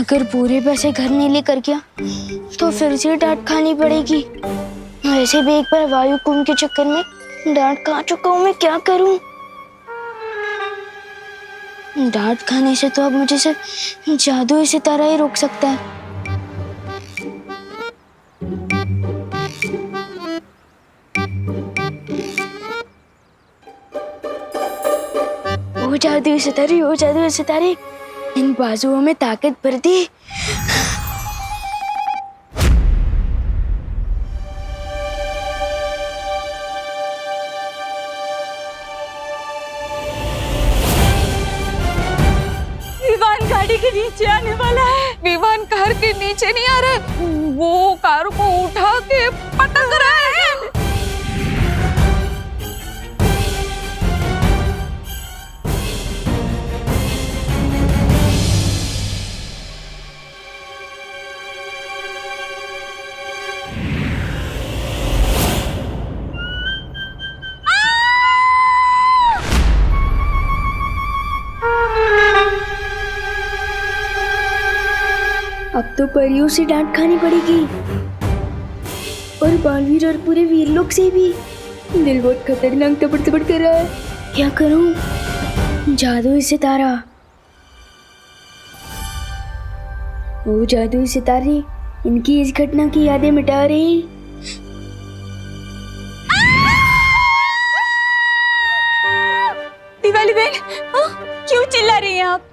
अगर पूरे पैसे घर नहीं लेकर गया तो फिर से डांट खानी पड़ेगी। वैसे भी एक बार वायु कुंभ के चक्कर में डांट खा चुका हूँ, मैं क्या करूँ? डांट खाने से तो अब मुझे सिर्फ जादू सितारा ही रोक सकता है। ओ जादू सितारे, ओ जादू सितारे, इन बाजुओं में ताकत भर दी। विवान गाड़ी के नीचे आने वाला है। विवान कार के नीचे नहीं आ रहा है, वो कार को उठा के पटक रहा है। अब तो परियों से डांट खानी पड़ेगी, और बालवीर और पूरे वीर लोग से भी। दिल बहुत खतरनाक तबड़ तबड़ कर रहा है, क्या करूं? जादुई सितारा, वो जादुई सितारे इनकी इस घटना की यादें मिटा रही। दिवाली बहन, क्यों चिल्ला रही हैं आप?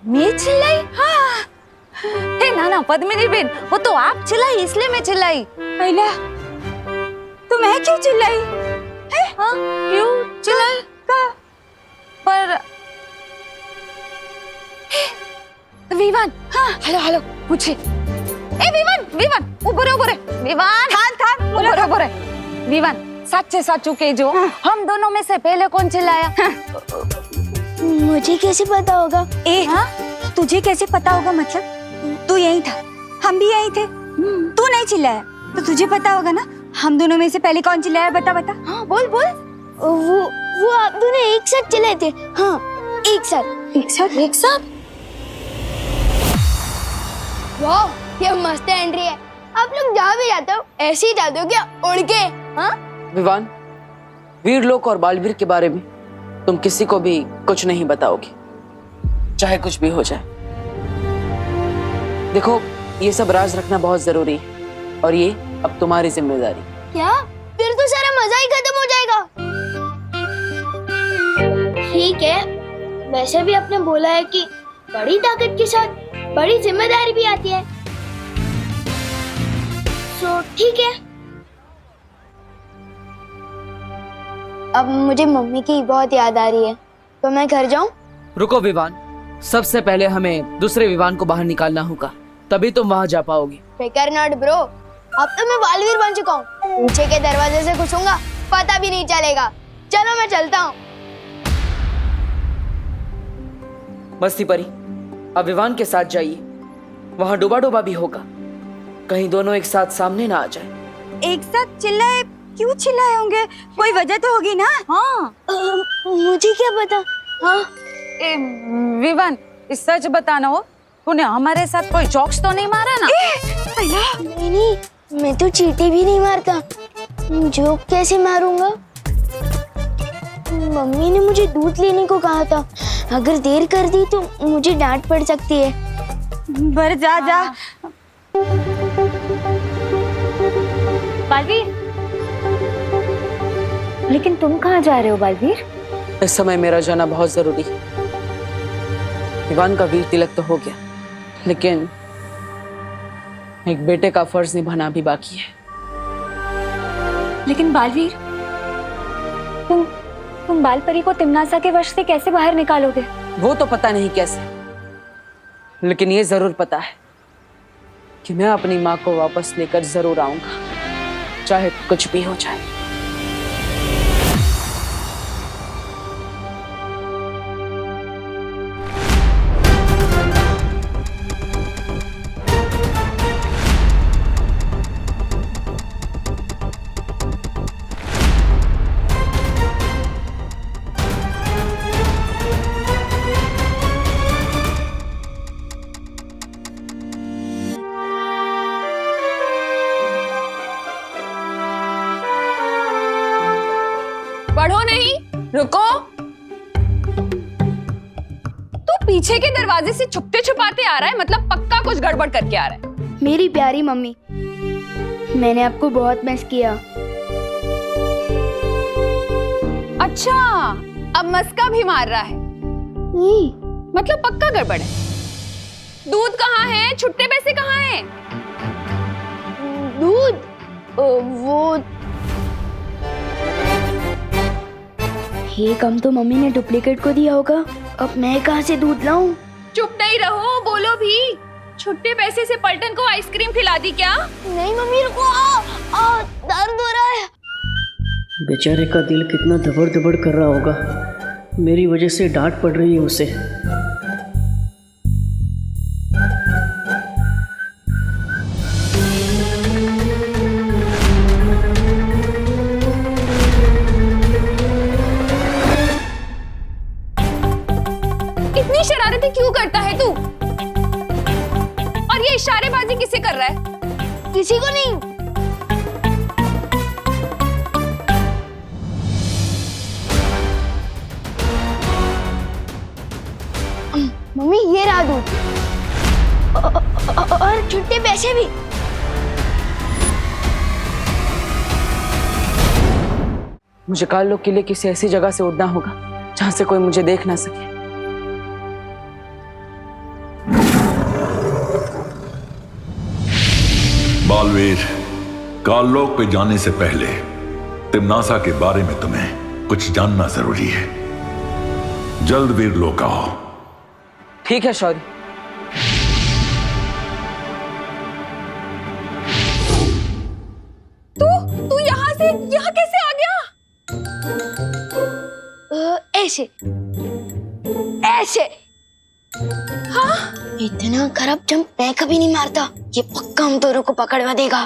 मैं चिल्लाई? हाँ। हे नाना पद्मिनी बहन, वो तो आप चिल्लाई इसलिए मैं चिल्लाई। पहला तो मैं क्यों चिल्लाई? हाँ? क्यों चिल्लाई? का? पर विवान, हाँ, हेलो हेलो, पूछे। ए विवान, विवान, ऊपर ऊपर, विवान, थान, ऊपर ऊपर, विवान, सच्चे साचू के जो हम दोनों में से पहले कौन चिल्लाया? मुझे कैसे पता होगा? तुझे कैसे पता होगा? मतलब तू यही था, हम भी यही थे, तू नहीं चिल्लाया तो तुझे पता होगा ना। हम दोनों में से पहले कौन चिल्लाया? बता बता। हाँ बोल बोल। वो आप दोनों एक साथ चिल्लाए थे। हाँ, एक साथ। वाह, ये मस्त एंट्री है। आप लोग जहाँ भी जाते हो ऐसे ही जाते हो क्या, उड़ के? हाँ विवान, वीर लोक और बालवीर के बारे में तुम किसी को भी कुछ नहीं बताओगे, चाहे कुछ भी हो जाए। देखो, ये सब राज रखना बहुत जरूरी है, और ये अब तुम्हारी जिम्मेदारी। क्या? फिर तो सारा मजा ही खत्म हो जाएगा। ठीक है, वैसे भी आपने बोला है कि बड़ी ताकत के साथ बड़ी जिम्मेदारी भी आती है, तो ठीक है। अब मुझे मम्मी की बहुत याद आ रही है, तो मैं घर जाऊं? रुको विवान, सबसे पहले हमें दूसरे विवान को बाहर निकालना होगा, तभी तुम वहां जा पाओगे। बेकार नॉट ब्रो, अब तो मैं बालवीर बन चुका हूँ। पीछे के दरवाजे से घुसूंगा, पता भी नहीं चलेगा। चलो मैं चलता हूँ। मस्ती परी, अब विवान के साथ जाइए, वहां डूबा डूबा भी होगा, कहीं दोनों एक साथ सामने ना आ जाए। एक साथ चिल्लाए? क्यों चिल्लाए होंगे? कोई वजह तो होगी ना। हाँ, मुझे क्या पता। हाँ, विवान, सच बताना हो, तूने हमारे साथ कोई जोक्स तो नहीं मारा ना? नहीं, मैं तो चींटी भी नहीं मारता। जोक कैसे मारूंगा? मम्मी ने मुझे दूध लेने को कहा था, अगर देर कर दी तो मुझे डांट पड़ सकती है। बर जा जा। बालवीर, लेकिन तुम कहाँ जा रहे हो बालवीर? इस समय मेरा जाना बहुत जरूरी है। विवान का वीर तिलक तो हो गया, लेकिन एक बेटे का फर्ज निभाना भी बाकी है। लेकिन बालवीर, तुम बालपरी को तिमनासा के वश से कैसे बाहर निकालोगे? वो तो पता नहीं कैसे, लेकिन ये जरूर पता है कि मैं अपनी माँ को वापस लेकर जरूर आऊंगा, चाहे कुछ भी हो जाए। पढ़ो नहीं, रुको। तू पीछे के दरवाजे से छुपते छुपाते आ रहा है, मतलब पक्का कुछ गड़बड़ करके आ रहा है। मेरी प्यारी मम्मी, मैंने आपको बहुत मिस किया। अच्छा, अब मस्का भी मार रहा है। मतलब पक्का गड़बड़ है। दूध कहाँ है? छुट्टे पैसे कहाँ हैं? दूध वो ये कम तो मम्मी ने डुप्लीकेट को दिया होगा। अब मैं कहाँ से दूध लाऊं? चुप नहीं रहो, बोलो भी। छुट्टे पैसे से पलटन को आइसक्रीम खिला दी क्या? नहीं मम्मी, रुको, दर्द हो रहा है। बेचारे का दिल कितना धबड़ धबड़ कर रहा होगा, मेरी वजह से डांट पड़ रही है उसे। इतनी शरारतें क्यों करता है तू? और ये इशारेबाजी किसे कर रहा है? किसी को नहीं। मम्मी ये रहा दूध और छुट्टे पैसे भी। मुझे काल के लिए किसी ऐसी जगह से उड़ना होगा जहां से कोई मुझे देख ना सके। बालवीर, काललोक पे जाने से पहले तिमनासा के बारे में तुम्हें कुछ जानना जरूरी है। जल्द वीर लोक आओ। ठीक है शौर्य। तू यहाँ से यहाँ कैसे आ गया? ऐसे ऐसे। हाँ? इतना खराब जंप मैं कभी नहीं मारता। ये पक्का हम दोनों को पकड़वा देगा।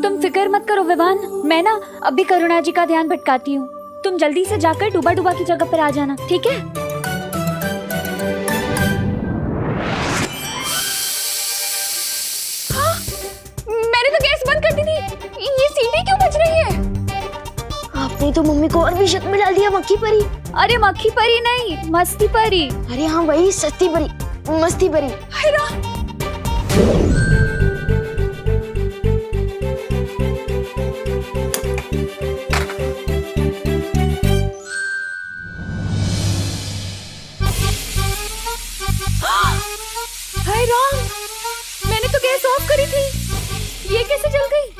तुम फिक्र मत करो विवान, मैं ना अभी करुणा जी का ध्यान भटकाती हूँ। तुम जल्दी से जाकर डूबा डूबा की जगह पर आ जाना, ठीक है? हाँ? मैंने तो गैस बंद कर दी थी। ये सीटी क्यों बज रही है? आपने तो मम्मी को और भी शक में डाल दिया। मक्खी परी। अरे मक्खी परी नहीं, मस्ती परी। अरे हाँ वही, सस्ती परी, मस्ती परी। हाय राम, मैंने तो गैस ऑफ करी थी, ये कैसे जल गई?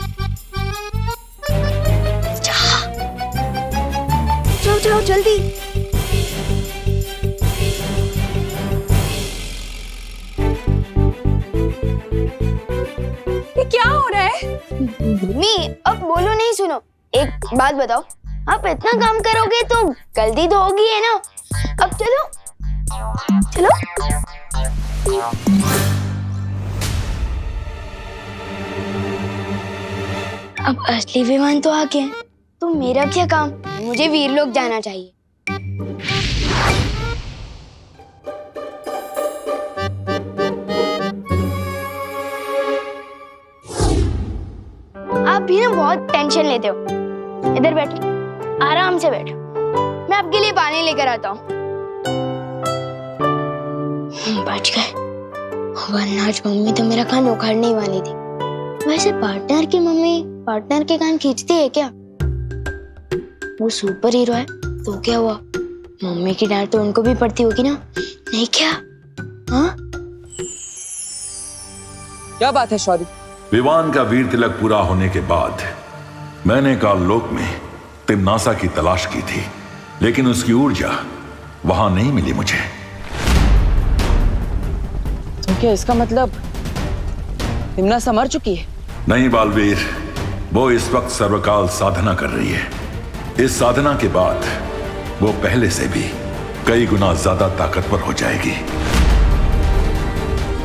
जाओ जाओ जल्दी। ये क्या हो रहा है? मम्मी अब बोलो नहीं, सुनो एक बात बताओ। आप इतना काम करोगे तो गलती तो होगी है ना। अब चलो चलो। अब असली विमान तो आ गए, तो मेरा क्या काम? मुझे वीरलोक जाना चाहिए। आप भी ना बहुत टेंशन लेते हो। इधर बैठो, आराम से बैठो, मैं आपके लिए पानी लेकर आता हूँ। बच गए, वरना आज मम्मी तो मेरा कान उखाड़ने ही वाली थी। वैसे पार्टनर की मम्मी पार्टनर के कान खींचती है क्या? वो सुपर हीरो है तो क्या हुआ, मम्मी की डांट तो उनको भी पड़ती होगी ना, नहीं क्या? हाँ? क्या बात है शौर्य? विवान का वीर तिलक पूरा होने के बाद मैंने काललोक में तिम्नासा की तलाश की थी, लेकिन उसकी ऊर्जा वहां नहीं मिली मुझे। तो क्या इसका मतलब तिम्नासा मर चुकी है? नहीं बालवीर, वो इस वक्त सर्वकाल साधना कर रही है। इस साधना के बाद वो पहले से भी कई गुना ज्यादा ताकतवर हो जाएगी।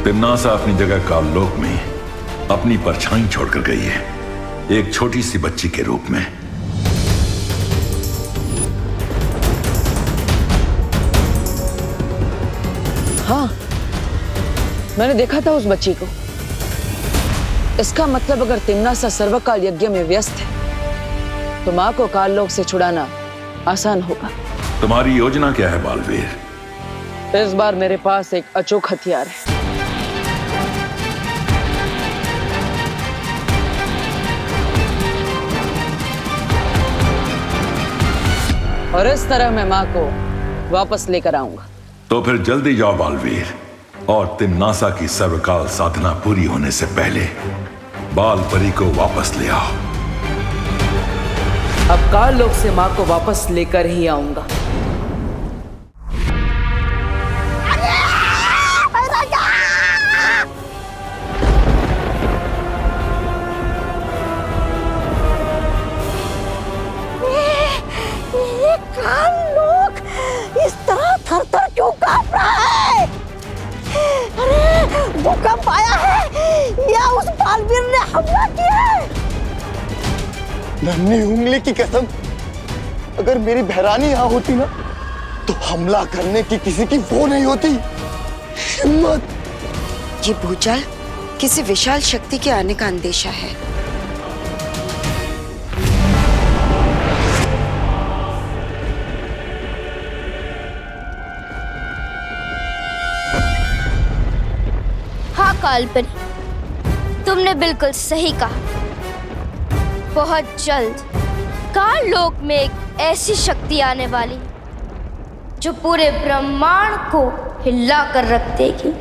तिम्नासा अपनी जगह काललोक में अपनी परछाई छोड़कर गई है, एक छोटी सी बच्ची के रूप में। हाँ, मैंने देखा था उस बच्ची को। इसका मतलब अगर तिम्नासा सर्वकाल यज्ञ में व्यस्त है तो मां को काललोक से छुड़ाना आसान होगा। तुम्हारी योजना क्या है बालवीर? इस बार मेरे पास एक अचूक हथियार है। और इस तरह मैं मां को वापस लेकर आऊंगा। तो फिर जल्दी जाओ बालवीर, और तिम्नासा की सर्वकाल साधना पूरी होने से पहले बाल परी को वापस ले आओ। अब काललोक से मां को वापस लेकर ही आऊंगा। इस तरह थर-थर क्यों कांप रहा है? अरे भूकंप आया है या उस बालवीर ने हमला किया है? नन्ही उंगली की कसम, अगर मेरी बहरानी यहाँ होती ना तो हमला करने की किसी की वो नहीं होती हिम्मत। ये भूचाल किसी विशाल शक्ति के आने का अंदेशा है। हाँ कालपरी, तुमने बिल्कुल सही कहा। बहुत जल्द काललोक में एक ऐसी शक्ति आने वाली जो पूरे ब्रह्मांड को हिला कर रख देगी।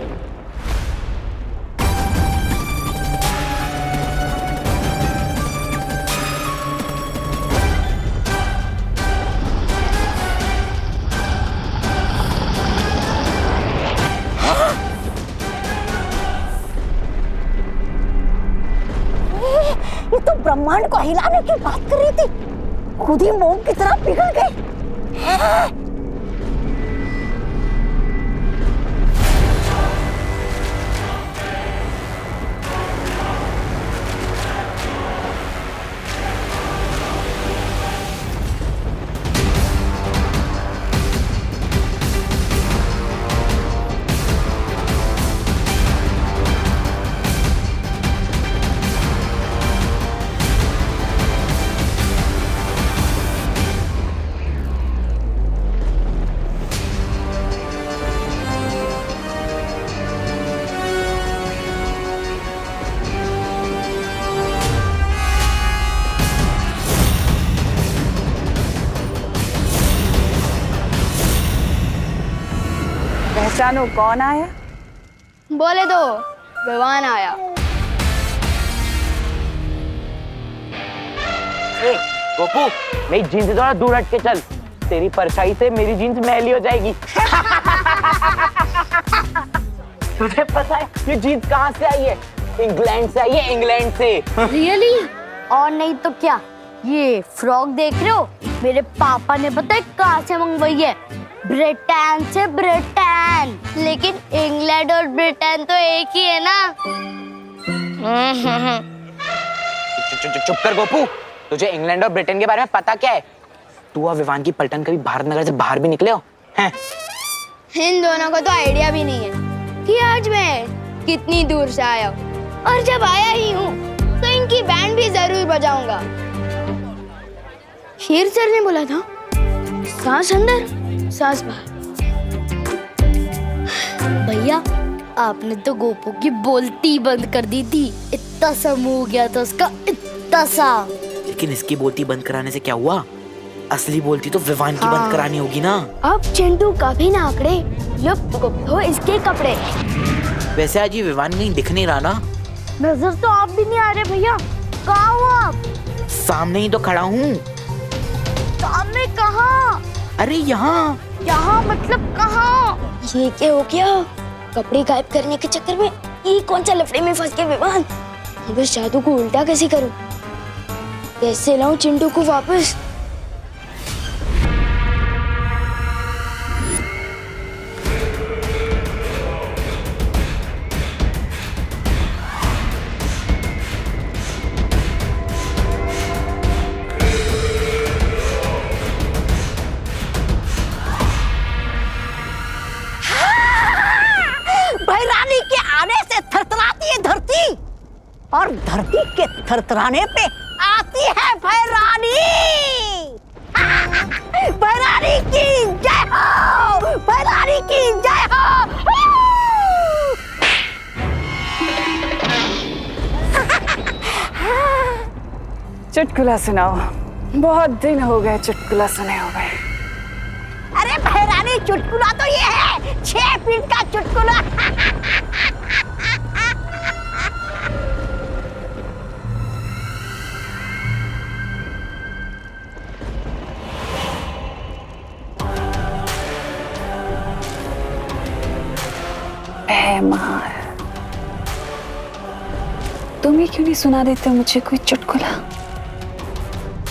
ये तो ब्रह्मांड को हिलाने की बात कर रही थी, खुद ही मोम की तरह पिघल गई। पहचानो कौन आया? बोले दो, विवान आया। गोपू, मेरी जीन्स से थोड़ा दूर हट के चल, तेरी परछाई से मेरी जीन्स मैली हो जाएगी। तुझे पता है ये जीन्स कहाँ से आई है? इंग्लैंड से आई है, इंग्लैंड से। रियली? और नहीं तो क्या, ये फ्रॉक देख रहे हो, मेरे पापा ने पता है कहाँ से मंगवाई है? ब्रिटेन से। ब्रिटेन, लेकिन इंग्लैंड और ब्रिटेन तो एक ही है ना। चुप कर गोपू, तुझे इंग्लैंड और ब्रिटेन के बारे में पता क्या है? तू और विवान की पलटन कभी भारत नगर से बाहर भी निकले हो? हैं? इन दोनों को तो आइडिया भी नहीं है कि आज मैं कितनी दूर से आया हूँ, और जब आया ही हूँ तो इनकी बैंड भी जरूर बजाऊंगा। शेर सर ने बोला था, सांस अंदर सांस बाहर। भैया, आपने तो गोपू की बोलती बंद कर दी थी, इतना सा मुंह हो गया था उसका, इतना सा। लेकिन इसकी बोलती बंद कराने से क्या हुआ? असली बोलती तो विवान की बंद करानी होगी ना। अब चिंटू कभी ना आकड़े, लुप्त गुप्त हो इसके कपड़े। वैसे आज ये विवान कहीं दिख नहीं रहा ना। नजर तो आप भी नहीं आ रहे भैया, कहाँ हो आप? सामने ही तो खड़ा हूँ। सामने कहाँ? अरे यहाँ। यहाँ मतलब कहाँ? ये क्या हो गया? कपड़े गायब करने के चक्कर में ये कौन सा लफड़े में फंस गए विवान? अब इस जादू को उल्टा कैसे करूं? कैसे लाऊं चिंटू को वापस? भैरानी के आने से थरथराती है धरती, और धरती के थरथराने पे आती है भैरानी। भैरानी की जय हो, भैरानी की जय हो। चुटकुला सुनाओ, बहुत दिन हो गए चुटकुला सुने हुए। अरे भैरानी चुटकुला तो ये है 6 फीट का चुटकुला। भैमार, तुम्हें क्यों नहीं सुना देते मुझे कोई चुटकुला?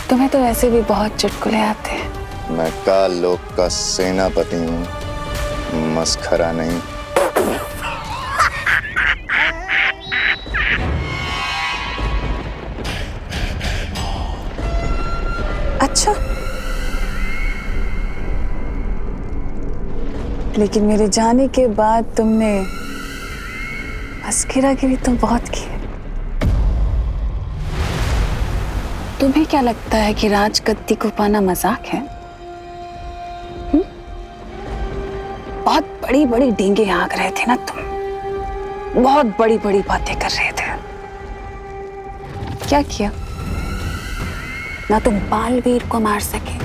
तुम्हें तो वैसे भी बहुत चुटकुले आते हैं। मैं काल लोक का सेनापति हूँ, मस्खरा नहीं। अच्छा, लेकिन मेरे जाने के बाद तुमने मस्खरागिरी तो बहुत की है। तुम्हें क्या लगता है कि राजगद्दी को पाना मजाक है? बहुत बड़ी बड़ी डींगे हाँक रहे थे ना तुम, बहुत बड़ी बड़ी बातें कर रहे थे। क्या किया? ना तुम बालवीर को मार सके,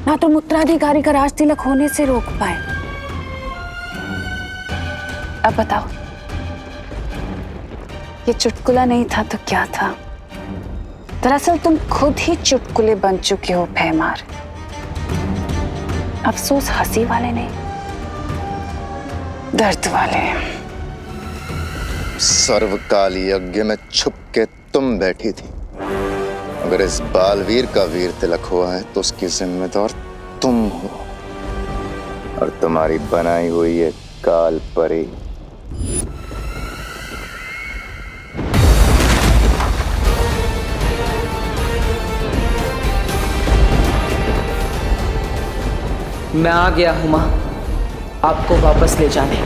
ना तुम उत्तराधिकारी का राज तिलक होने से रोक पाए। अब बताओ, ये चुटकुला नहीं था तो क्या था? दरअसल तुम खुद ही चुटकुले बन चुके हो भैमार। अफसोस हंसी वाले नहीं, दर्द वाले। सर्वकाल यज्ञ में छुप के तुम बैठी थी। अगर इस बालवीर का वीर तिलक हुआ है तो उसकी जिम्मेदार तुम हो, और तुम्हारी बनाई हुई ये काल परी। मैं आ गया हूं मां, आपको वापस ले जाने।